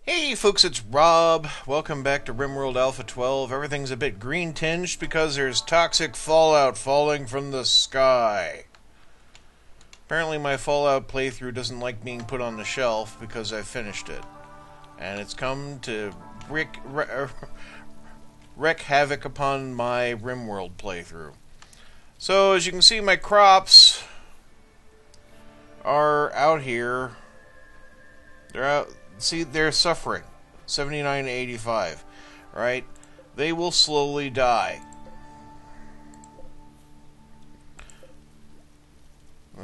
Hey folks, it's Rob. Welcome back to Rimworld Alpha 12. Everything's a bit green tinged because there's toxic fallout falling from the sky. Apparently my Fallout playthrough doesn't like being put on the shelf because I finished it. And it's come to wreak havoc upon my Rimworld playthrough. So as you can see, my crops are out here. They're out. See, they're suffering. 79 to 85, right? They will slowly die.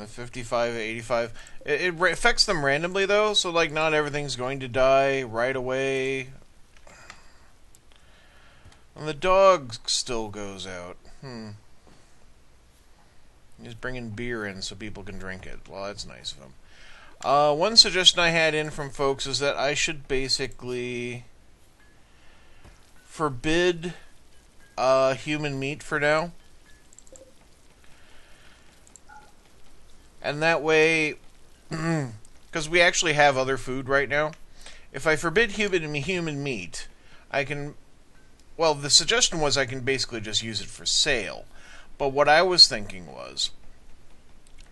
55 to 85. It affects them randomly, though, so, like, not everything's going to die right away. And the dog still goes out. He's bringing beer in so people can drink it. Well, that's nice of him. One suggestion I had in from folks is that I should basically forbid human meat for now. And that way, because we actually have other food right now, if I forbid human meat, I can, well, the suggestion was I can basically just use it for sale. But what I was thinking was,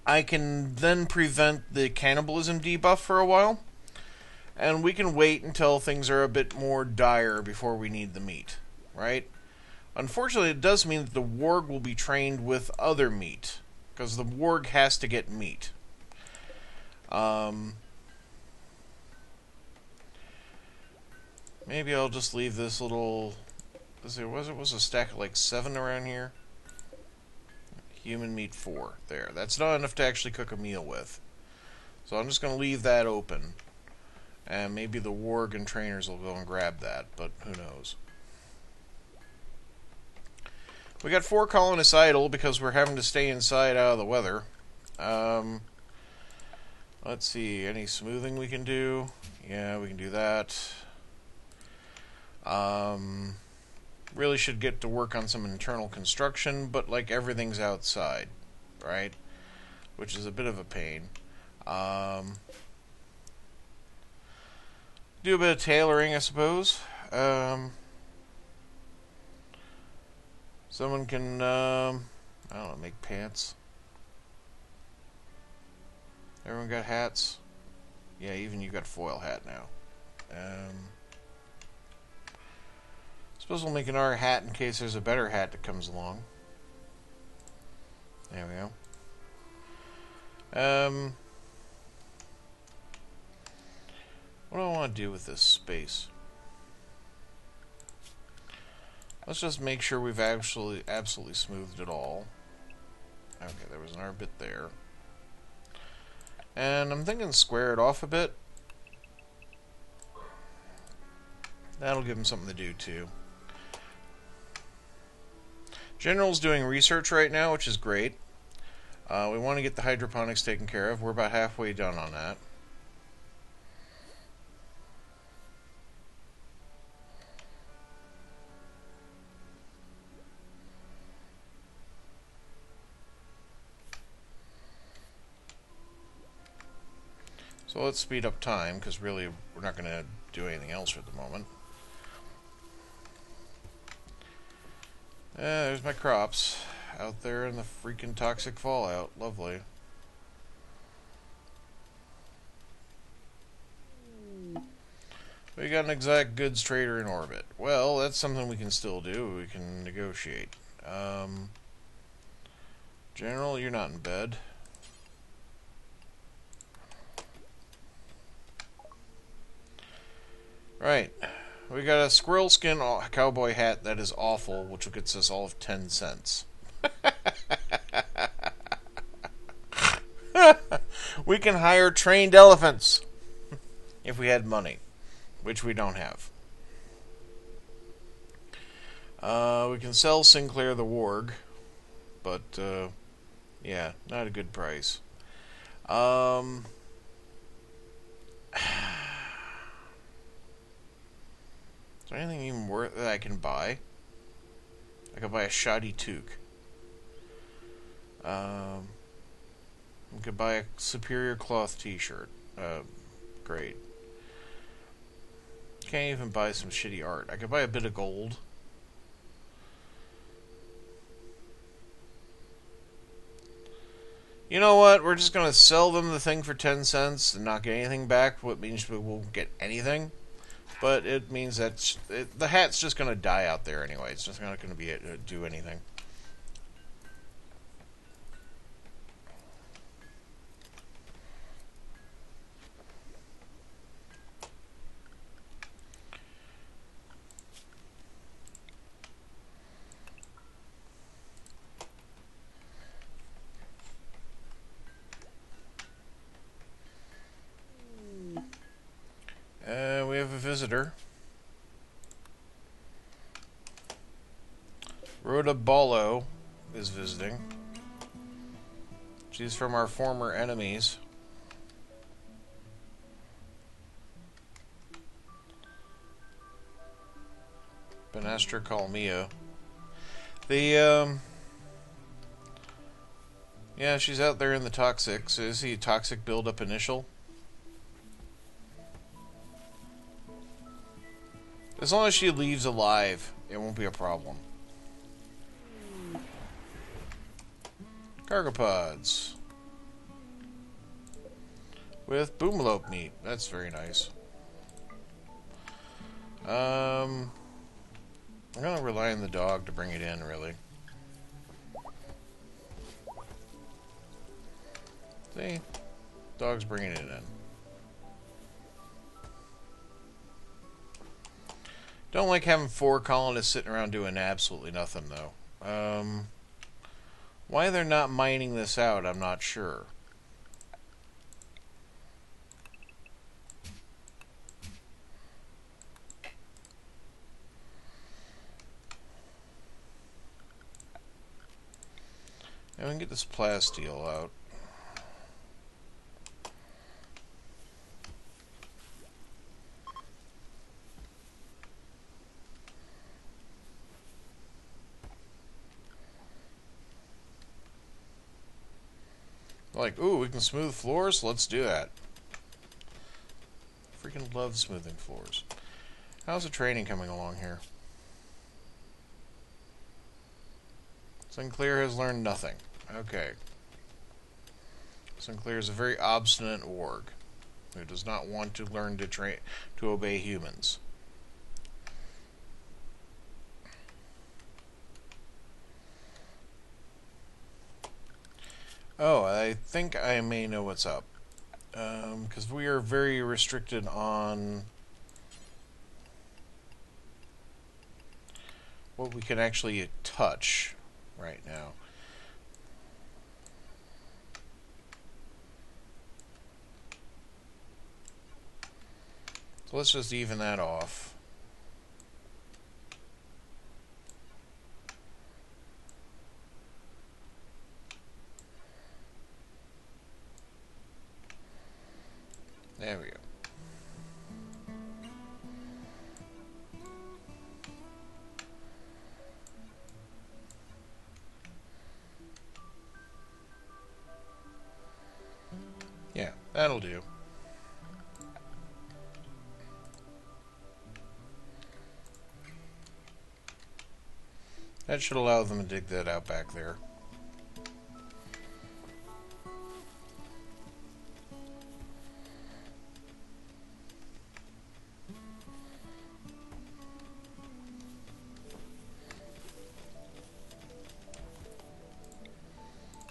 I can then prevent the cannibalism debuff for a while, and we can wait until things are a bit more dire before we need the meat, right? Unfortunately, it does mean that the warg will be trained with other meat, because the warg has to get meat. Maybe I'll just leave this little... was a stack of like 7 around here? Human meat 4. There. That's not enough to actually cook a meal with. So I'm just going to leave that open. And maybe the warg and trainers will go and grab that, but who knows. We got 4 colonists idle because we're having to stay inside out of the weather. Let's see, any smoothing we can do? Yeah, we can do that. Really should get to work on some internal construction, but like everything's outside, right? Which is a bit of a pain. Do a bit of tailoring, I suppose. Someone can, I don't know, make pants. Everyone got hats? Yeah, even you got a foil hat now. Suppose we'll make another hat in case there's a better hat that comes along. There we go. What do I want to do with this space? Let's just make sure we've absolutely smoothed it all. Okay, there was another bit there. And I'm thinking square it off a bit. That'll give him something to do too. General's doing research right now, which is great. We want to get the hydroponics taken care of. We're about halfway done on that. So let's speed up time, because really we're not going to do anything else at the moment. There's my crops out there in the freaking toxic fallout. Lovely. We got an exact goods trader in orbit. Well, that's something we can still do. We can negotiate. General, you're not in bed. Right. We got a squirrel skin cowboy hat that is awful, which gets us all of 10 cents. We can hire trained elephants if we had money, which we don't have. We can sell Sinclair the warg, but yeah, not a good price. Is there anything even worth that I can buy? I could buy a shoddy toque. I could buy a superior cloth t-shirt. Great. Can't even buy some shitty art. I could buy a bit of gold. You know what? We're just going to sell them the thing for 10 cents and not get anything back, what means we won't get anything. But it means that the hat's just going to die out there anyway. It's just not going to be able to do anything. We have a visitor. Rhoda Ballo is visiting. She's from our former enemies. Benestra Calmia. Yeah, she's out there in the toxic. So is he toxic buildup initial? As long as she leaves alive, it won't be a problem. Cargo pods. With boomlope meat. That's very nice. I'm gonna rely on the dog to bring it in, really. See? Dog's bringing it in. Don't like having 4 colonists sitting around doing absolutely nothing, though. Why they're not mining this out, I'm not sure. And we can get this plasteel out. Like, ooh, we can smooth floors? Let's do that. Freaking love smoothing floors. How's the training coming along here? Sinclair has learned nothing. Okay. Sinclair is a very obstinate warg who does not want to learn to obey humans. Oh, I think I may know what's up. Because we are very restricted on what we can actually touch right now. So let's just even that off. There we go. Yeah, that'll do. That should allow them to dig that out back there.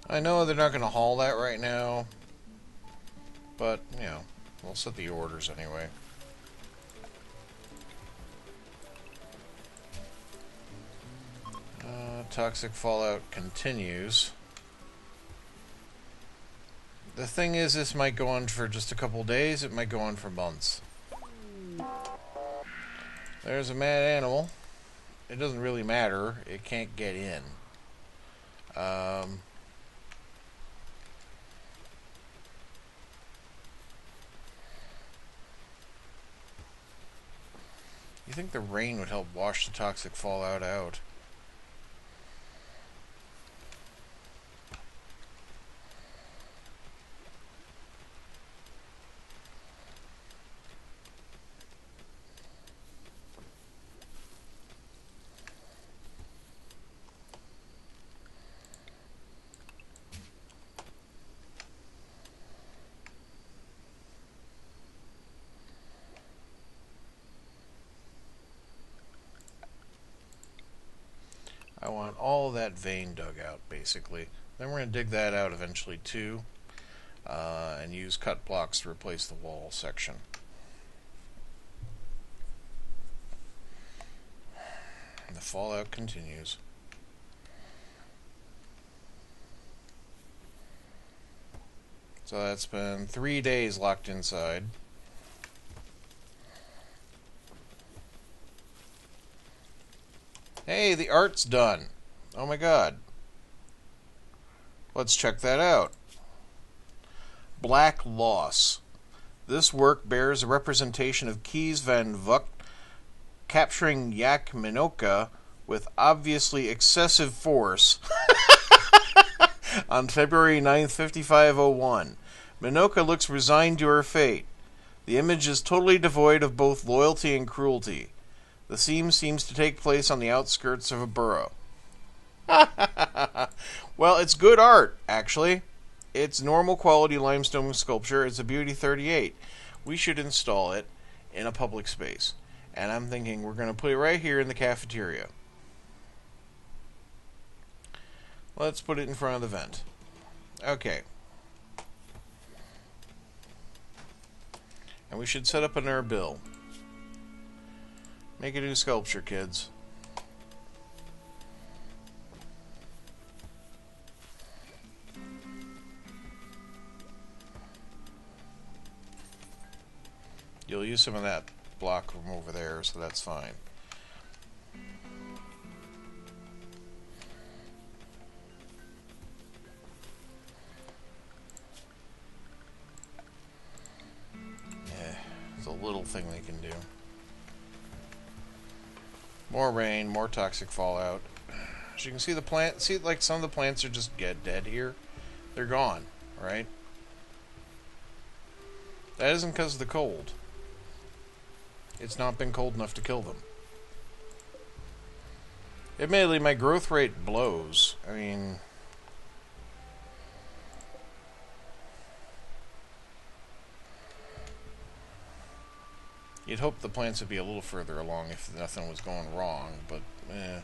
I know they're not going to haul that right now, but, you know, we'll set the orders anyway. Toxic fallout continues. The thing is, this might go on for just a couple days, it might go on for months. There's a mad animal. It doesn't really matter, it can't get in. You think the rain would help wash the toxic fallout out? want all that vein dug out, basically. Then we're going to dig that out eventually, too, and use cut blocks to replace the wall section. And the fallout continues. So that's been 3 days locked inside. Hey, the art's done. Oh my god. Let's check that out. Black Loss. This work bears a representation of Kees van Vuck capturing Yak Minoka with obviously excessive force on February 9th, 5501. Minoka looks resigned to her fate. The image is totally devoid of both loyalty and cruelty. The scene seems to take place on the outskirts of a borough. Well, it's good art, actually. It's normal quality limestone sculpture. It's a Beauty 38. We should install it in a public space. And I'm thinking we're going to put it right here in the cafeteria. Let's put it in front of the vent. Okay. And we should set up another bill. Make a new sculpture, kids. You'll use some of that block from over there, so that's fine. Yeah, it's a little thing they can do. More rain, more toxic fallout. As you can see, the plant. See, like some of the plants are just dead here. They're gone, right? That isn't because of the cold. It's not been cold enough to kill them. Admittedly, my growth rate blows. I mean, you'd hope the plants would be a little further along if nothing was going wrong, but eh.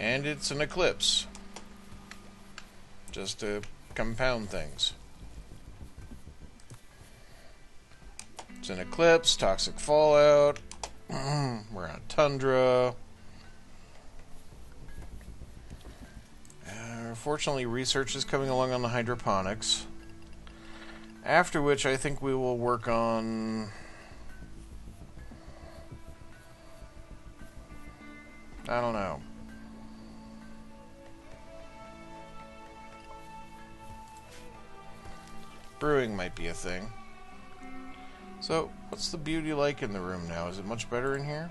And it's an eclipse. Just to compound things. It's an eclipse, toxic fallout. We're on tundra. Fortunately, research is coming along on the hydroponics. After which, I think we will work on... I don't know. Brewing might be a thing. So, what's the beauty like in the room now? Is it much better in here?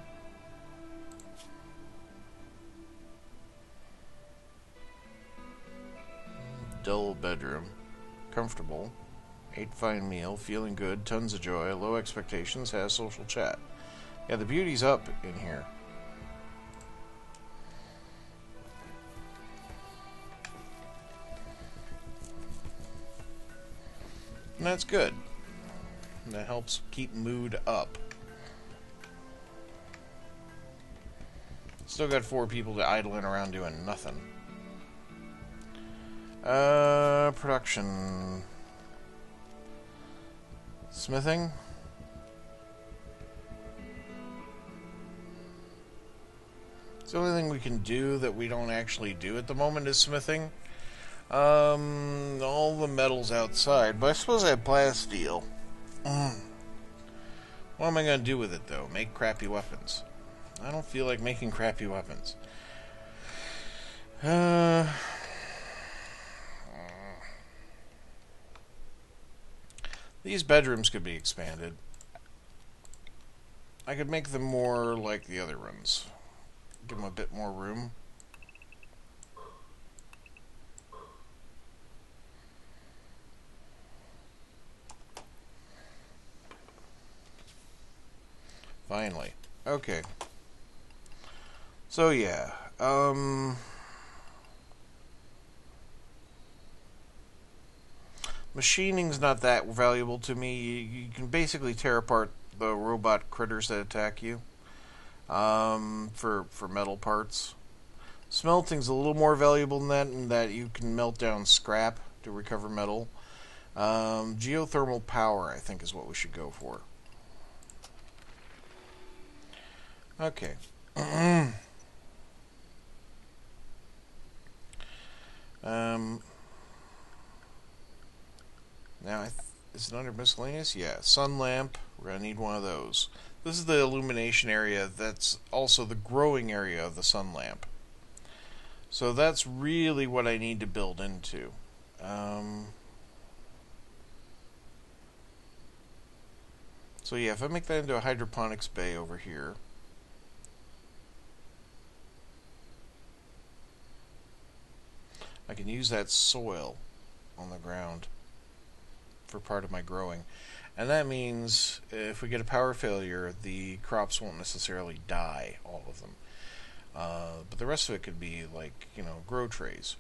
Dull bedroom. Comfortable. Ate fine meal. Feeling good. Tons of joy. Low expectations. Has social chat. Yeah, the beauty's up in here. And that's good. And that helps keep mood up. Still got 4 people idling around doing nothing. Production. Smithing. It's the only thing we can do that we don't actually do at the moment is smithing. All the metal's outside, but I suppose I have plasteel. What am I going to do with it, though? Make crappy weapons. I don't feel like making crappy weapons. These bedrooms could be expanded. I could make them more like the other ones. Give them a bit more room. Finally. Okay. So yeah. Machining's not that valuable to me. You can basically tear apart the robot critters that attack you for metal parts. Smelting's a little more valuable than that, in that you can melt down scrap to recover metal. Geothermal power, I think, is what we should go for. Okay. Now, is it under miscellaneous? Yeah, sun lamp. We're going to need one of those. This is the illumination area. That's also the growing area of the sun lamp. So that's really what I need to build into. So yeah, if I make that into a hydroponics bay over here, I can use that soil on the ground for part of my growing. And that means if we get a power failure, the crops won't necessarily die, all of them. But the rest of it could be like, grow trays.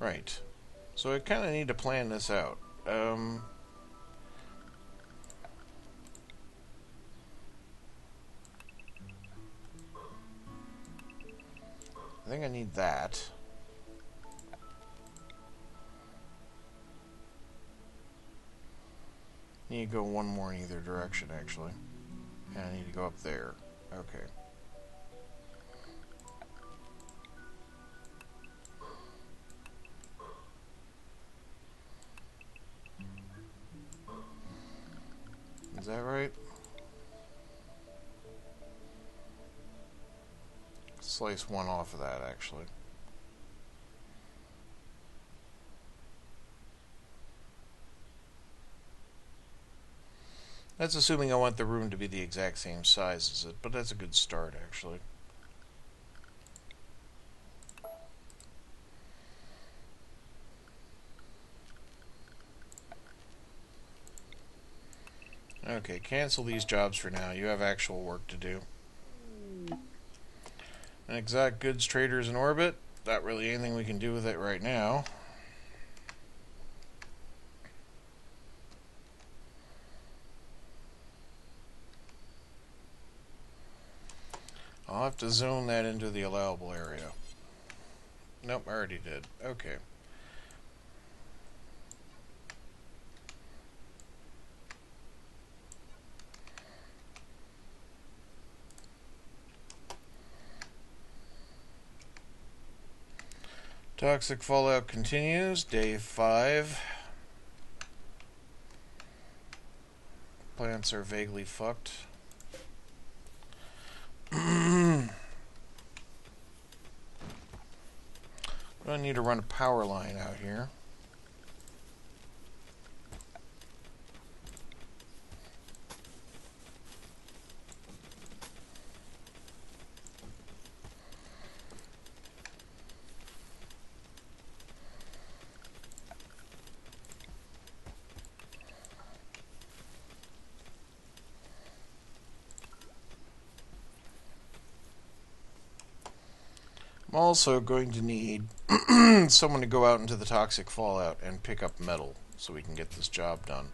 Right. So I kind of need to plan this out. I think I need that. Need to go one more in either direction, actually. And I need to go up there. Okay. Is that right? Slice one off of that, actually. That's assuming I want the room to be the exact same size as it, but that's a good start, actually. Okay, cancel these jobs for now. You have actual work to do. Exotic goods traders in orbit. Not really anything we can do with it right now. I'll have to zone that into the allowable area. Nope, I already did. Okay. Toxic fallout continues. Day 5. Plants are vaguely fucked. I need to run a power line out here. I'm also going to need someone to go out into the toxic fallout and pick up metal so we can get this job done.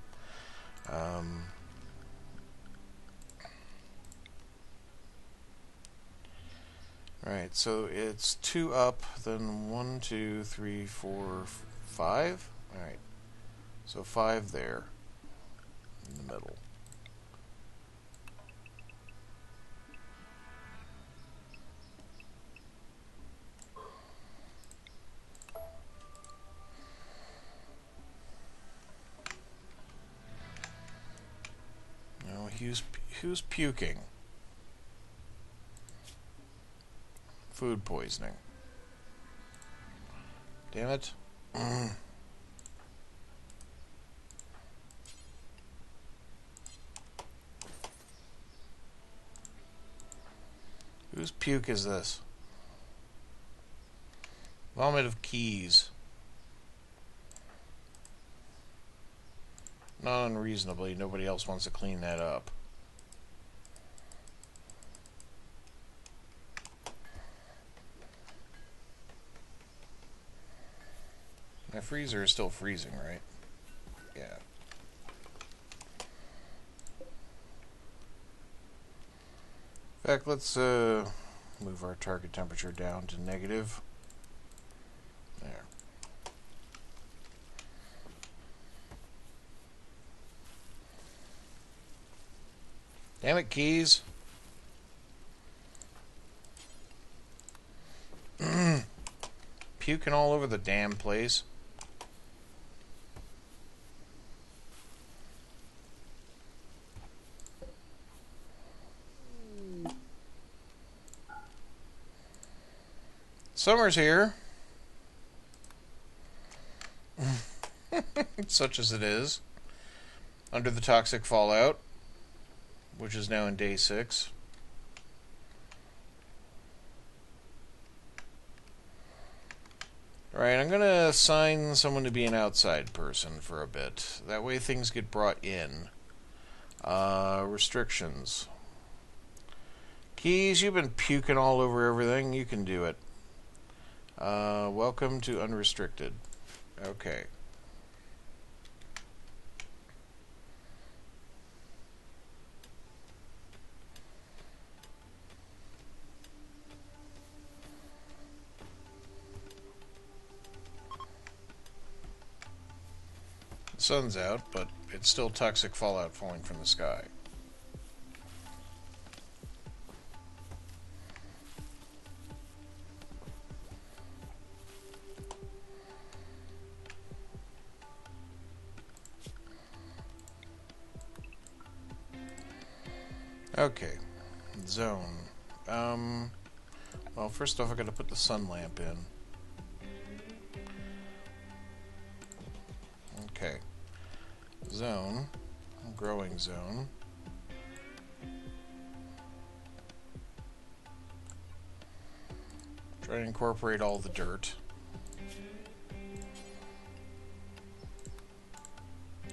Right, so it's 2 up, then 1, 2, 3, 4, 5. Alright, so 5 there in the middle. Now, who's puking? Food poisoning. Damn it. Whose puke is this? Vomit of keys. Not unreasonably, nobody else wants to clean that up. My freezer is still freezing, right? Yeah. In fact, let's move our target temperature down to negative. There. Damn it, keys. Puking all over the damn place. Summer's here. Such as it is. Under the toxic fallout, which is now in day 6. Alright, I'm going to assign someone to be an outside person for a bit. That way things get brought in. Restrictions. Keys, you've been puking all over everything. You can do it. Welcome to unrestricted. Okay. The sun's out, but it's still toxic fallout falling from the sky. Okay, zone. Well, first off, I gotta put the sun lamp in. Okay. Zone. Growing zone. Try to incorporate all the dirt.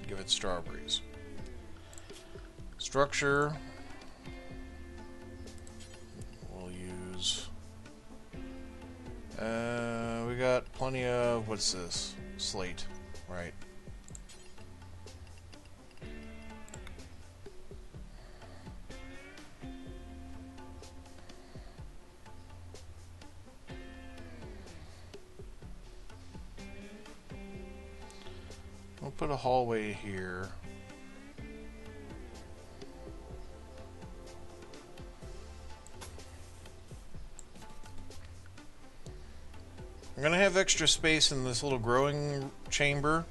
Give it strawberries. Structure. We'll use... we got plenty of... What's this? Slate. Right. We'll put a hallway here. I'm going to have extra space in this little growing chamber,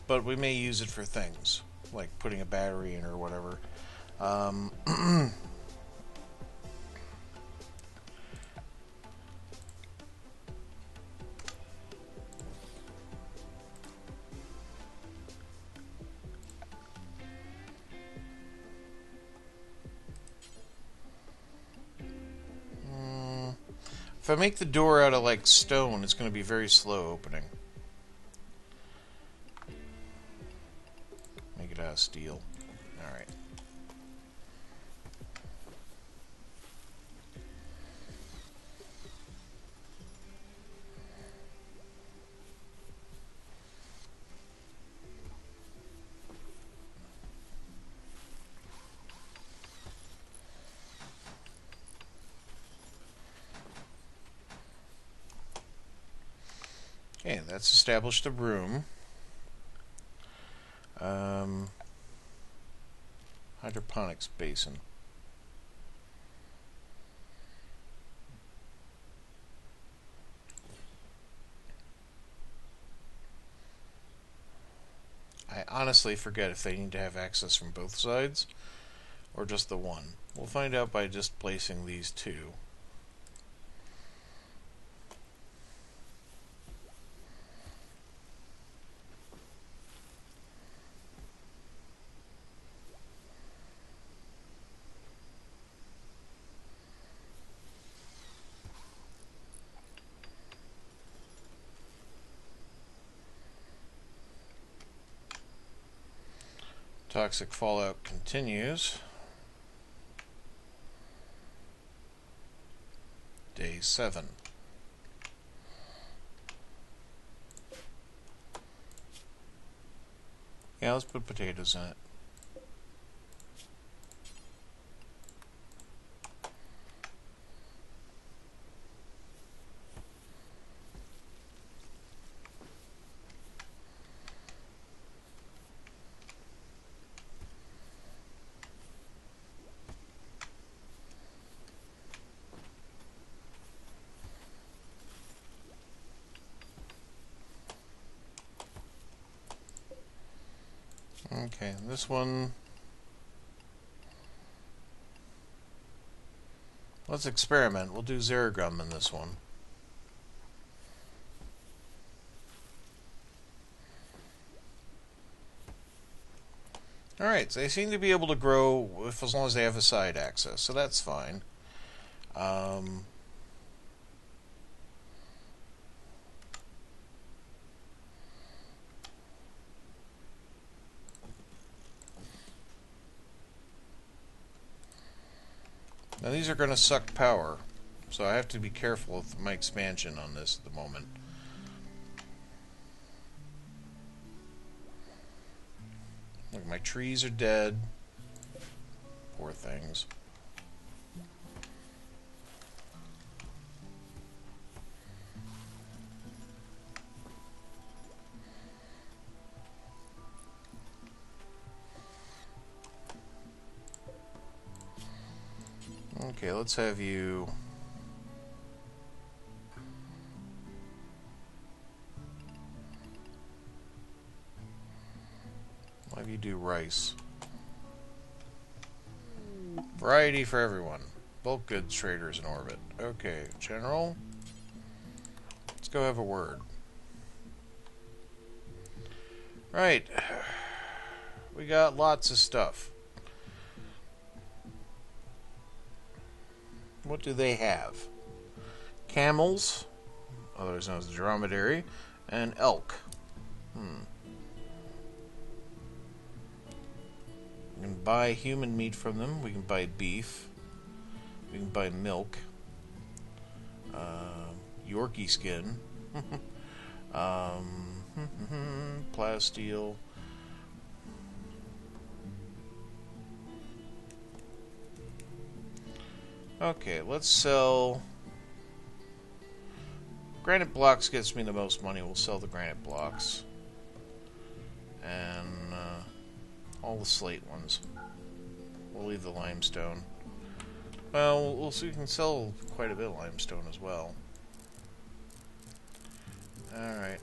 but we may use it for things, like putting a battery in or whatever. If I make the door out of, like, stone, it's going to be very slow opening. Make it out of steel. Alright. Okay, that's established a room. Hydroponics basin. I honestly forget if they need to have access from both sides or just the one. We'll find out by just placing these two. Toxic fallout continues. Day 7. Yeah, let's put potatoes in it. Okay, this one, let's experiment. We'll do Zergum in this one. Alright, so they seem to be able to grow as long as they have a side access, so that's fine. Now these are going to suck power, so I have to be careful with my expansion on this at the moment. Look, my trees are dead. Poor things. Okay, let's have you... I'll have you do rice. Variety for everyone. Bulk goods traders in orbit. Okay, General. Let's go have a word. Right. We got lots of stuff. What do they have? Camels, otherwise known as dromedary, and elk. We can buy human meat from them. We can buy beef. We can buy milk. Yorkie skin. Plasteel. Okay, let's sell... Granite blocks gets me the most money. We'll sell the granite blocks. And all the slate ones. We'll leave the limestone. Well, we'll see. We can sell quite a bit of limestone as well. Alright.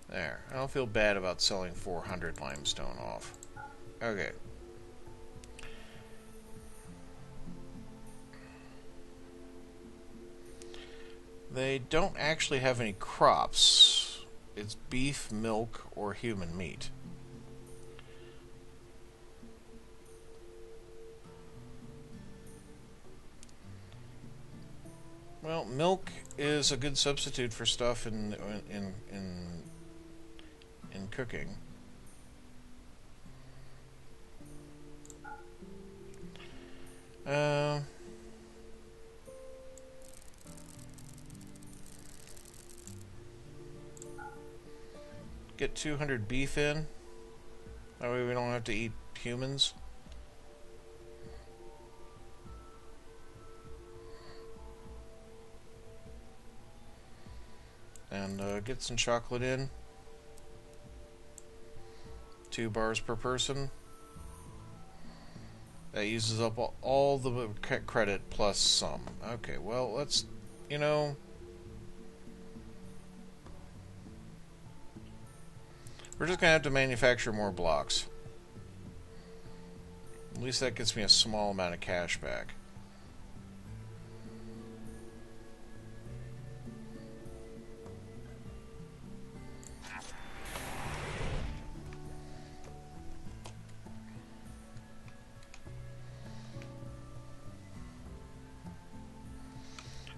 There. I don't feel bad about selling 400 limestone off. Okay. They don't actually have any crops. It's beef, milk, or human meat. Well, milk is a good substitute for stuff in cooking. Get 200 beef in. That way we don't have to eat humans. And get some chocolate in. 2 bars per person. That uses up all the credit plus some. Okay, well, let's, you know... We're just going to have to manufacture more blocks. At least that gets me a small amount of cash back.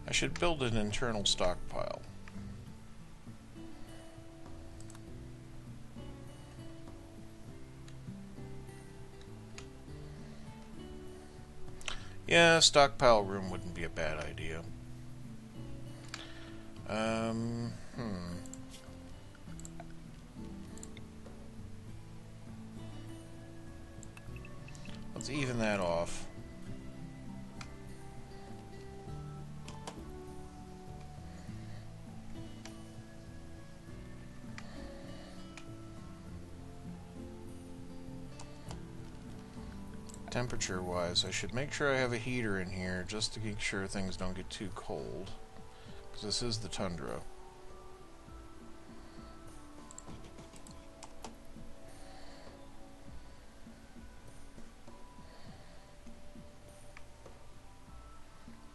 I should build an internal stockpile. Yeah, stockpile room wouldn't be a bad idea. Hmm. Let's even that off. Temperature-wise, I should make sure I have a heater in here just to make sure things don't get too cold. Because this is the tundra.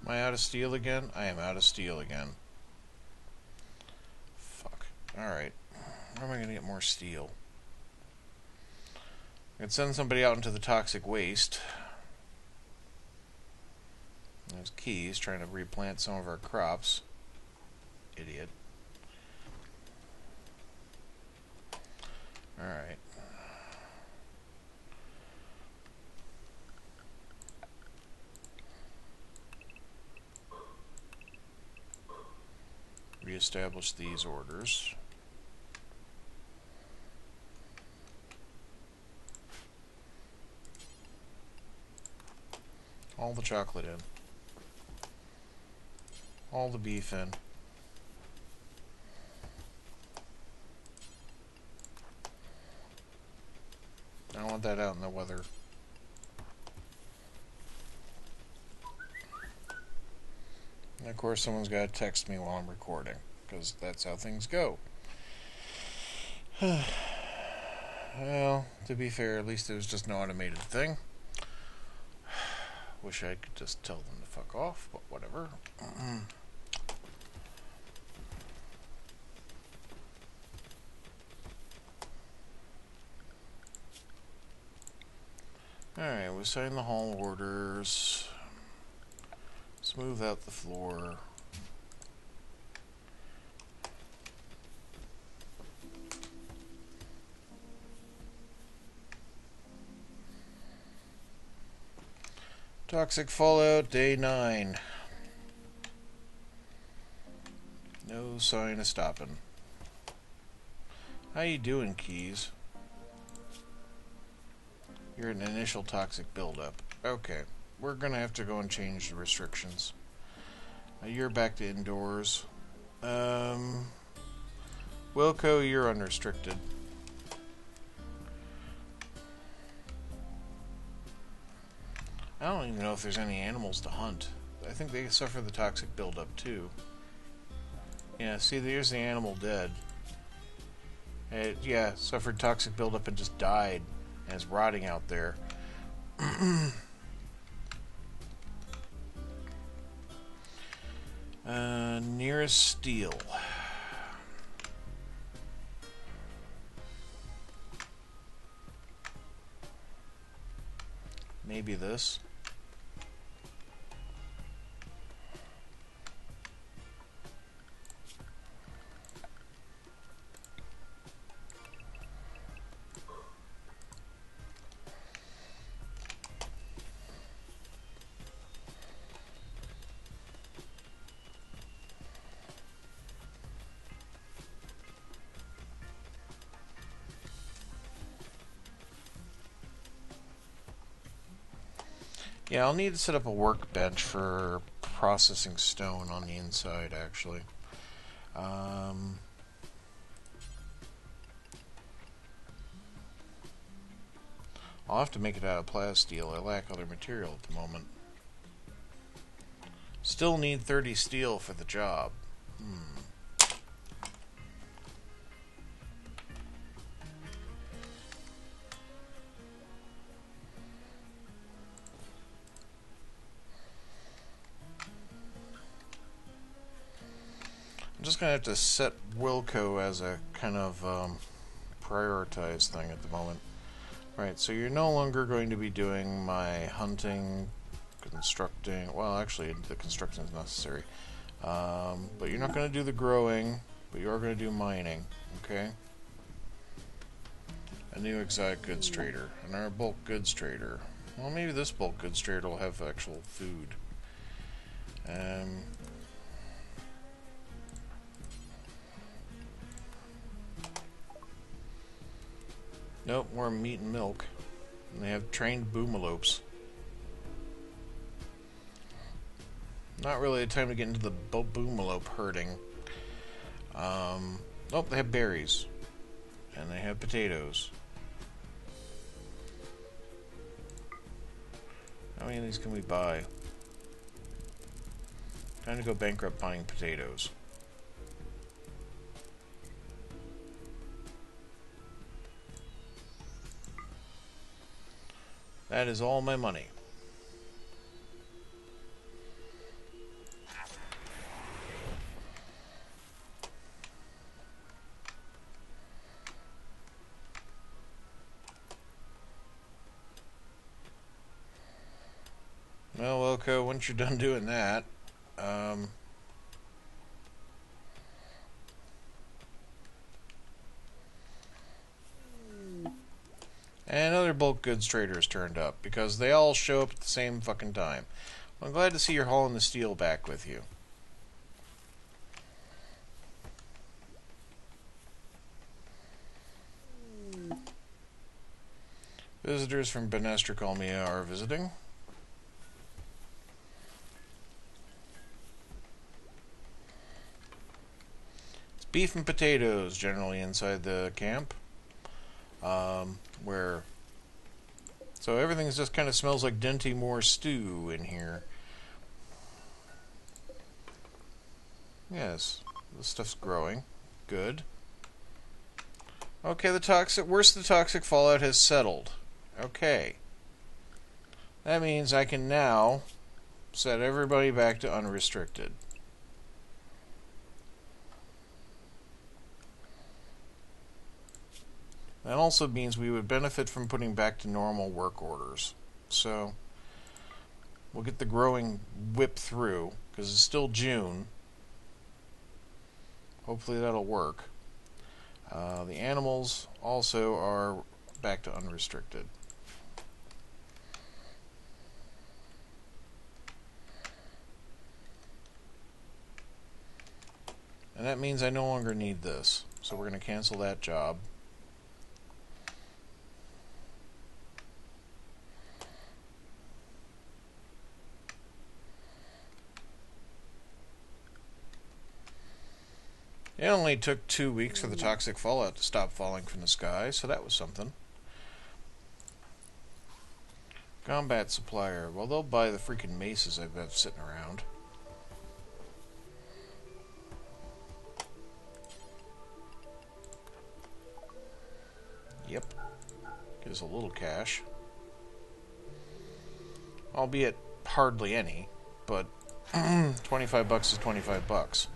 Am I out of steel again? I am out of steel again. Fuck. Alright. Where am I going to get more steel? I could send somebody out into the toxic waste. There's Keys trying to replant some of our crops. Idiot. Alright. Reestablish these orders. All the chocolate in. All the beef in. I don't want that out in the weather. And of course someone's got to text me while I'm recording, because that's how things go. Well, to be fair, at least it was just an automated thing. Wish I could just tell them to fuck off, but whatever. Alright, we signed the hall orders. Smooth out the floor. Toxic fallout, day 9. No sign of stopping. How you doing, Keys? You're at an initial toxic buildup. Okay, we're gonna have to go and change the restrictions. You're back to indoors. Wilco, you're unrestricted. I don't even know if there's any animals to hunt. I think they suffer the toxic buildup too. Yeah, see, there's the animal dead. It, yeah, suffered toxic buildup and just died, and is rotting out there. Nearest steel. Maybe this. Yeah, I'll need to set up a workbench for processing stone on the inside, actually. I'll have to make it out of plasteel. I lack other material at the moment. Still need 30 steel for the job. I'm just going to have to set Wilco as a kind of prioritized thing at the moment. Right, so you're no longer going to be doing my hunting, constructing. Well, actually, the construction is necessary. But you're not going to do the growing, but you are going to do mining, okay? A new exotic goods trader, and our bulk goods trader. Well, maybe this bulk goods trader will have actual food. Nope, more meat and milk. And they have trained boomalopes. Not really a time to get into the boomalope herding. Nope, they have berries. And they have potatoes. How many of these can we buy? Time to go bankrupt buying potatoes. That is all my money. Well, Wilco, once you're done doing that, and other bulk goods traders turned up, because they all show up at the same fucking time. Well, I'm glad to see you're hauling the steel back with you. Visitors from Benestra Colmia are visiting. It's beef and potatoes generally inside the camp. So everything just kind of smells like Dinty Moore stew in here. Yes, this stuff's growing. Good. Okay, worst of the toxic fallout has settled. Okay. That means I can now set everybody back to unrestricted. That also means we would benefit from putting back to normal work orders. So, we'll get the growing whip through, because it's still June. Hopefully that'll work. The animals also are back to unrestricted. And that means I no longer need this. So we're going to cancel that job. It only took 2 weeks for the toxic fallout to stop falling from the sky, so that was something. Combat supplier. Well, they'll buy the freaking maces I've got sitting around. Yep. Gives a little cash. Albeit hardly any, but $25 is $25.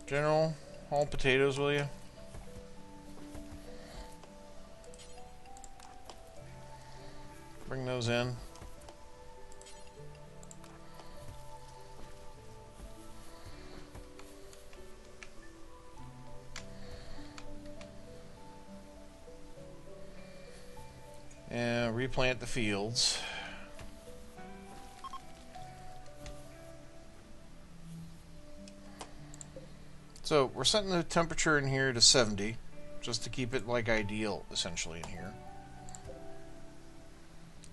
General, haul potatoes, will you? Bring those in. And replant the fields. So we're setting the temperature in here to 70, just to keep it like ideal, essentially, in here.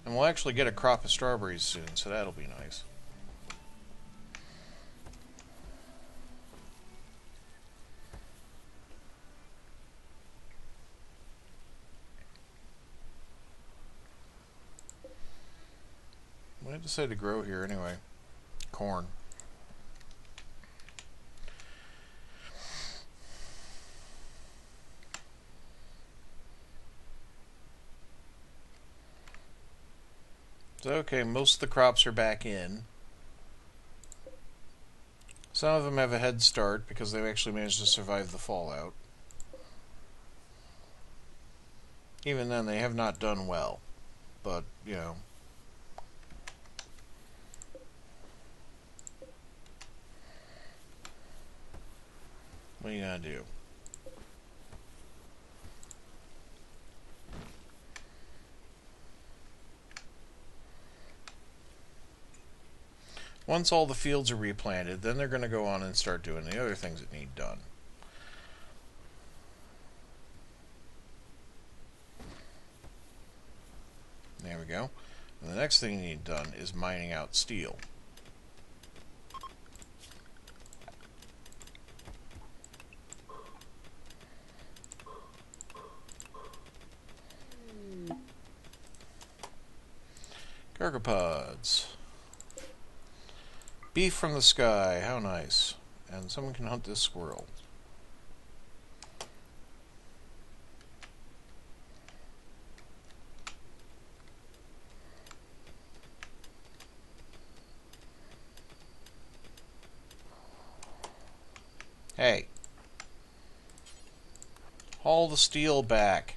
And we'll actually get a crop of strawberries soon, so that'll be nice. What did I decide to grow here anyway? Corn. So, okay, most of the crops are back in. Some of them have a head start because they've actually managed to survive the fallout. Even then, they have not done well. But, you know. What are you gonna do? Once all the fields are replanted, then they're going to go on and start doing the other things that need done. There we go. And the next thing you need done is mining out steel. Gargopods. Beef from the sky, how nice. And someone can hunt this squirrel. Hey. Haul the steel back.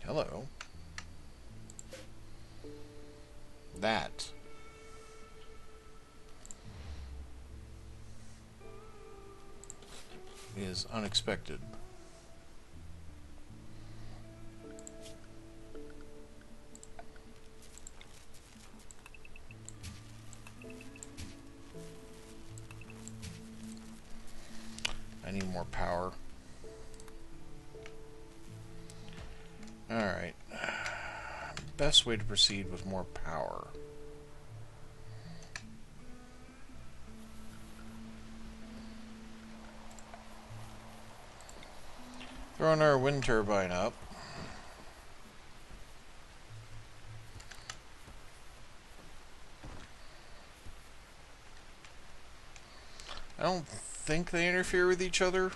Hello. That is unexpected. I need more power. Alright. Best way to proceed with more power. Throwing our wind turbine up. I don't think they interfere with each other.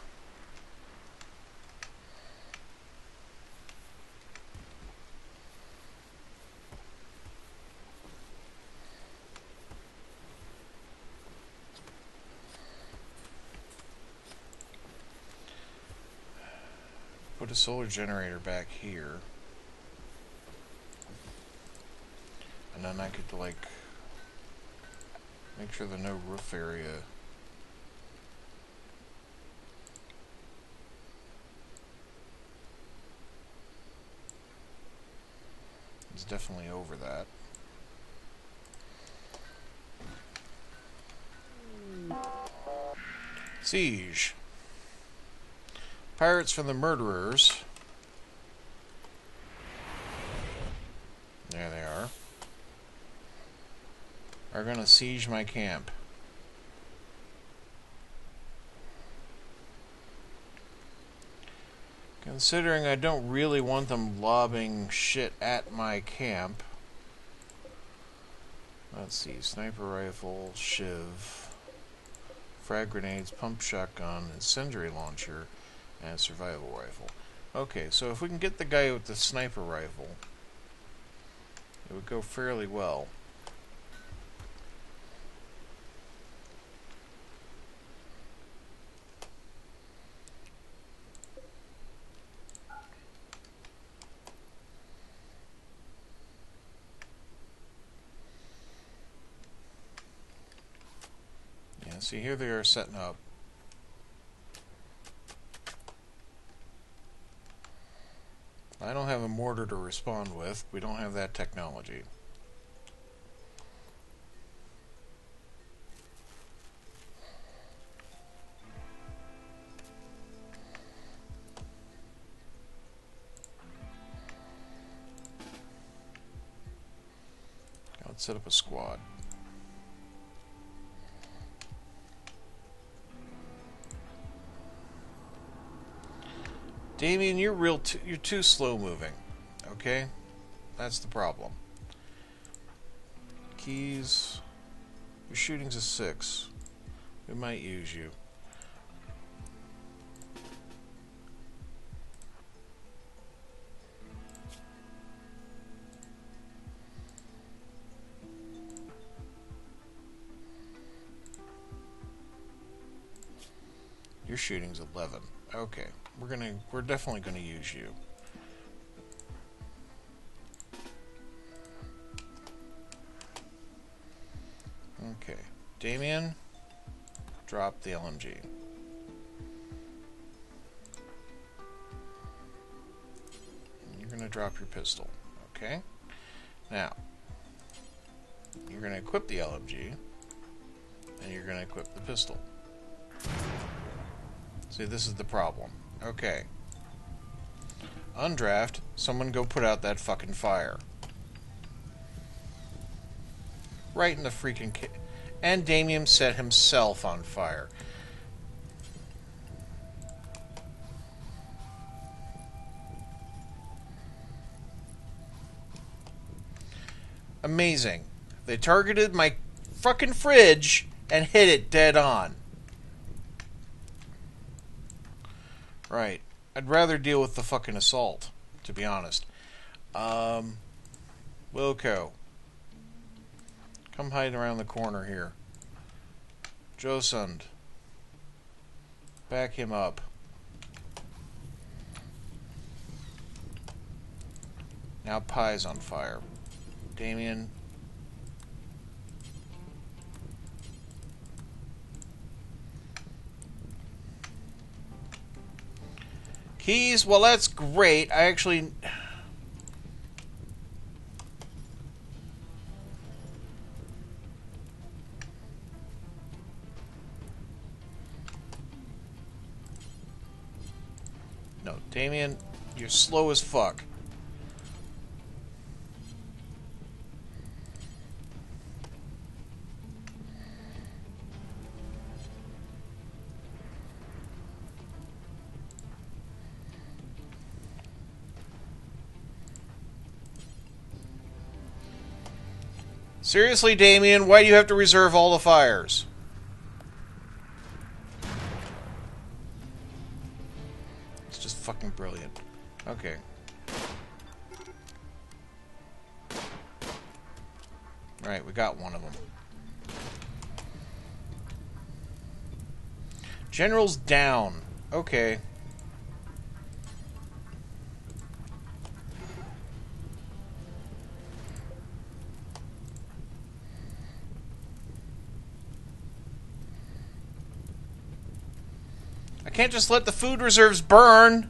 Put a solar generator back here. And then I could, like, make sure there's no roof area. It's definitely over that. Siege. Pirates from the murderers. There they are gonna siege my camp. Considering I don't really want them lobbing shit at my camp. Let's see, sniper rifle, shiv, frag grenades, pump shotgun, incendiary launcher, and survival rifle. Okay, so if we can get the guy with the sniper rifle, it would go fairly well. Yeah, see, here they are setting up. I don't have a mortar to respond with. We don't have that technology. Let's set up a squad. Damien, you're too slow moving. Okay? That's the problem. Keys. Your shooting's a 6. We might use you. Your shooting's 11. Okay. We're definitely gonna use you. Damien, drop the LMG. And you're going to drop your pistol. Okay? Now, you're going to equip the LMG, and you're going to equip the pistol. See, this is the problem. Okay. Undraft, someone go put out that fucking fire. Right in the freaking... And Damien set himself on fire. Amazing. They targeted my fucking fridge and hit it dead on. Right. I'd rather deal with the fucking assault, to be honest. Wilco. Come hide around the corner here. Josund. Back him up. Now Pie's on fire. Damien. Keys, well that's great. I actually... No, Damien, you're slow as fuck. Seriously, Damien, why do you have to reserve all the fires? It's just fucking brilliant. Okay. Right, we got one of them. General's down. Okay. I can't just let the food reserves burn.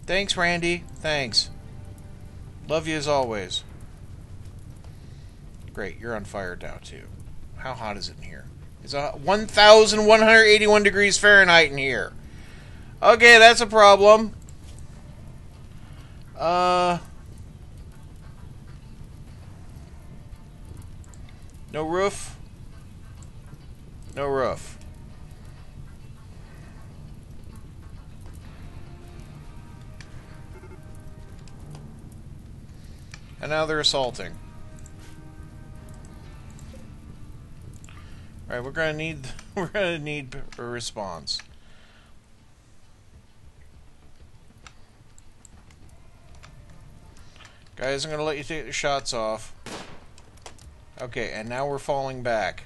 Thanks, Randy. Thanks. Love you as always. Great, you're on fire now, too. How hot is it in here? It's 1,181 degrees Fahrenheit in here. Okay, that's a problem. No roof. No roof. And now they're assaulting. All right, we're gonna need a response. Guys, I'm gonna let you take the shots off. Okay, and now we're falling back.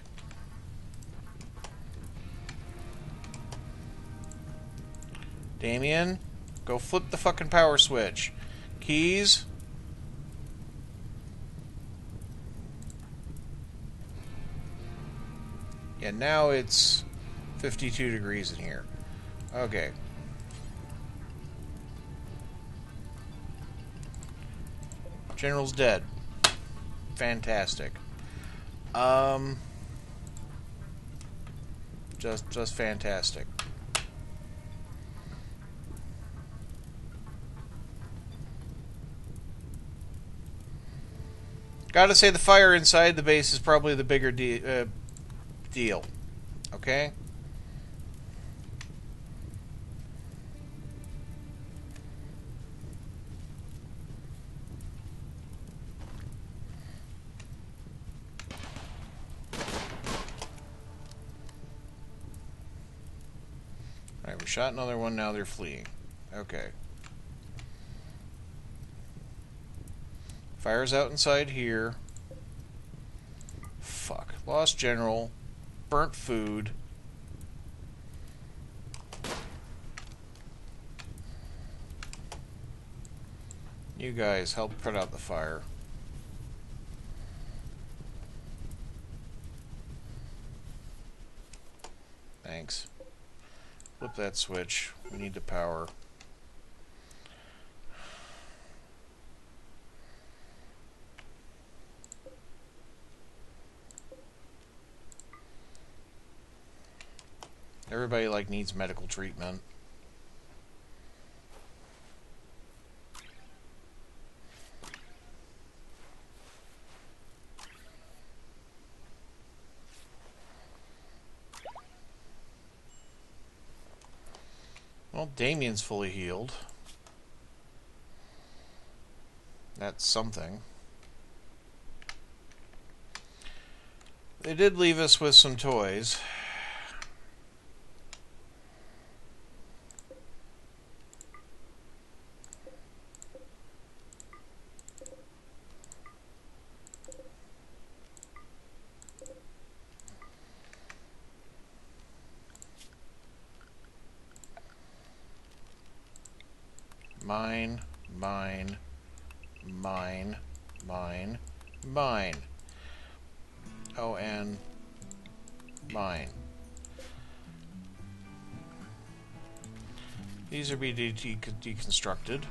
Damien, go flip the fucking power switch. Keys. Yeah, now it's 52 degrees in here. Okay. General's dead. Fantastic. Just fantastic. Gotta say, the fire inside the base is probably the bigger deal. Okay? Alright, we shot another one, now they're fleeing. Okay. Fire's out inside here. Fuck. Lost general. Burnt food. You guys help put out the fire. Thanks. Flip that switch. We need the power. Everybody needs medical treatment. Well, Damien's fully healed. That's something. They did leave us with some toys. Mine, mine, mine, mine, mine. Oh, and mine. These are being deconstructed.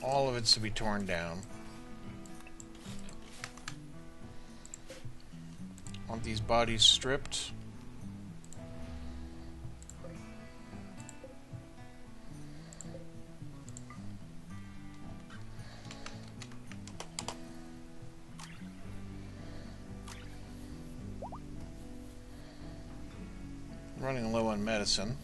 All of it's to be torn down. Want these bodies stripped. Running low on medicine.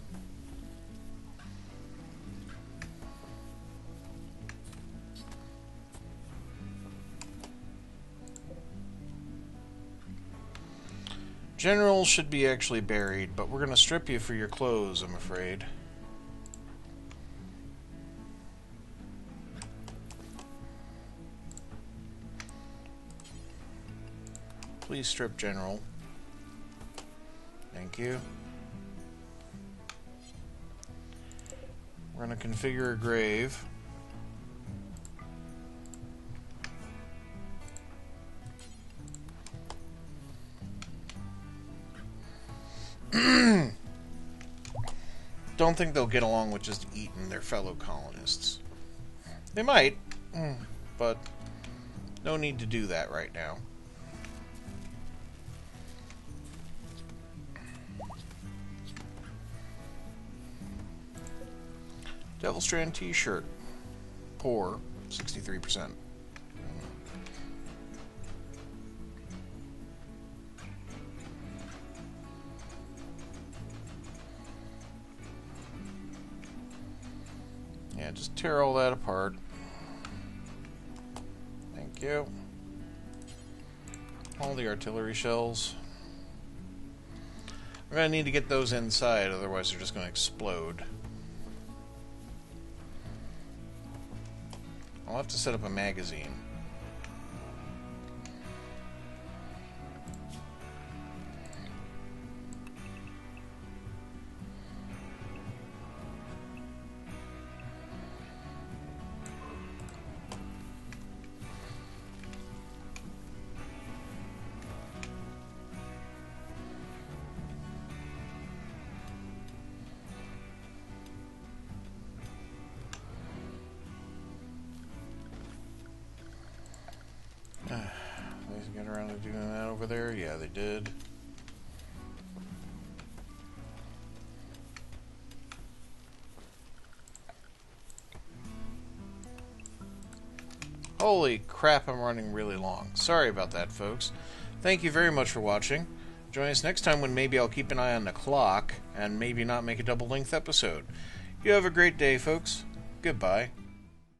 General should be actually buried, but we're going to strip you for your clothes, I'm afraid. Please strip General. Thank you. We're going to configure a grave. Don't think they'll get along with just eating their fellow colonists. They might, but no need to do that right now. Devil Strand t-shirt. Poor, 63%. Yeah, just tear all that apart. Thank you. All the artillery shells. We're going to need to get those inside, otherwise they're just going to explode. I'll have to set up a magazine. They get around to doing that over there? Yeah, they did. Holy crap, I'm running really long. Sorry about that, folks. Thank you very much for watching. Join us next time when maybe I'll keep an eye on the clock and maybe not make a double-length episode. You have a great day, folks. Goodbye.